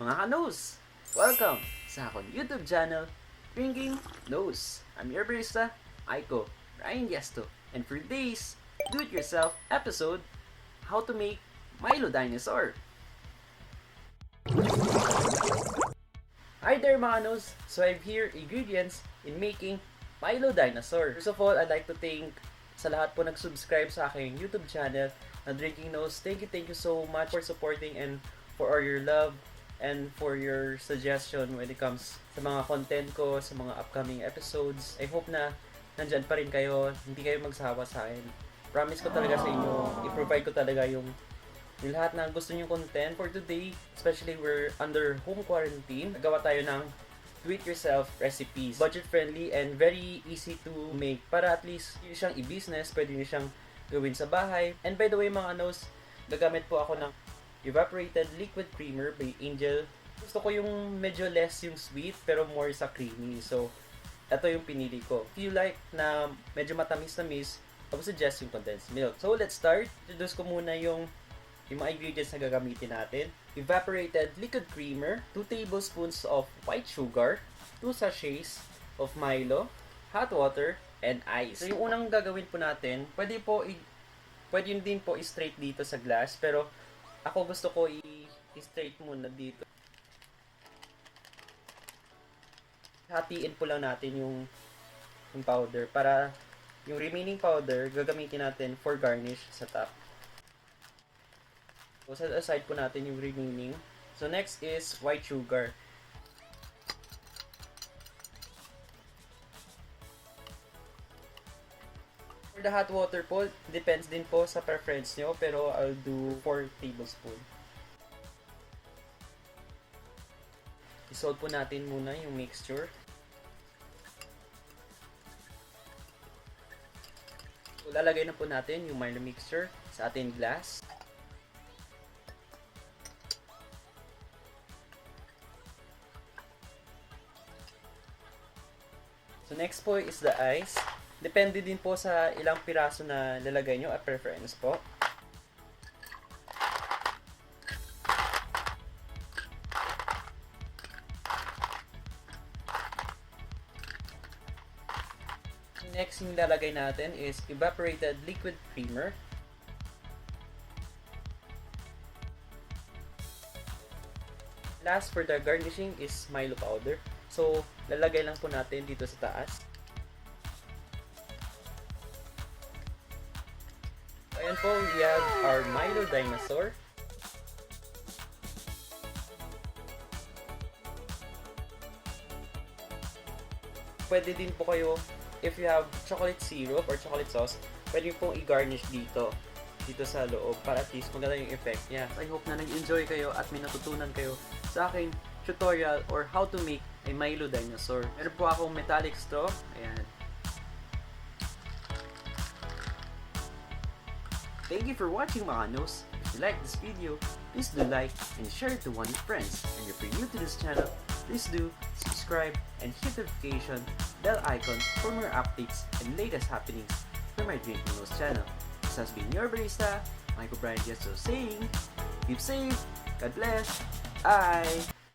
Mga ka-nose! Welcome sa akong YouTube channel, Drinking Nose. I'm your barista, Aiko, Ryan Gesto. And for today's do-it-yourself episode, how to make Milo Dinosaur. Hi there mga ka-nose! So I have here ingredients in making Milo Dinosaur. First of all, I'd like to thank sa lahat po nag-subscribe sa aking YouTube channel na Drinking Nose. Thank you so much for supporting and for all your love and for your suggestion when it comes sa mga content ko, sa mga upcoming episodes. I hope na nandyan pa rin kayo, hindi kayo magsawa sa akin. Promise ko talaga sa inyo, i-provide ko talaga yung lahat ng gusto nyo content for today. Especially we're under home quarantine. Nagawa tayo ng do-it-yourself recipes. Budget-friendly and very easy to make. Para at least yun siyang i-business, pwede nyo siyang gawin sa bahay. And by the way mga anos, gagamit po ako ng Evaporated Liquid Creamer by Angel. Gusto ko yung medyo less yung sweet pero more sa creamy. So, ito yung pinili ko. If you like na medyo matamis-tamis, I would suggest yung condensed milk. So, let's start. Introduce ko muna yung mga ingredients na gagamitin natin. Evaporated liquid creamer, 2 tablespoons of white sugar, 2 sachets of Milo, hot water, and ice. So, yung unang gagawin po natin, pwede yun din po i-straight dito sa glass, pero ako gusto ko i-straight muna dito. Hatiin po lang natin yung powder para yung remaining powder gagamitin natin for garnish sa top. So, set aside po natin yung remaining. So, next is white sugar. For the hot water po, depends din po sa preference nyo, pero I'll do 4 tablespoons. I-salt po natin muna yung mixture. So, lalagay na po natin yung Milo mixture sa ating glass. So, next po is the ice. Depende din po sa ilang piraso na lalagay nyo at preference po. Next yung lalagay natin is evaporated liquid creamer. Last for the garnishing is Milo powder. So, lalagay lang po natin dito sa taas. Ayan po, we have our Milo Dinosaur. Pwede din po kayo, if you have chocolate syrup or chocolate sauce, pwede pong i-garnish dito sa loob para at least maganda yung effect niya. I hope na nag-enjoy kayo at may natutunan kayo sa aking tutorial or how to make a Milo Dinosaur. Meron po akong metallic straw. Ayan. Thank you for watching mga nos. If you like this video, please do like and share it to one of your friends. And if you're new to this channel, please do subscribe and hit the notification bell icon for more updates and latest happenings from my Drinking Nose channel. This has been your barista, Michael Brian Gesto saying, keep safe, God bless, bye!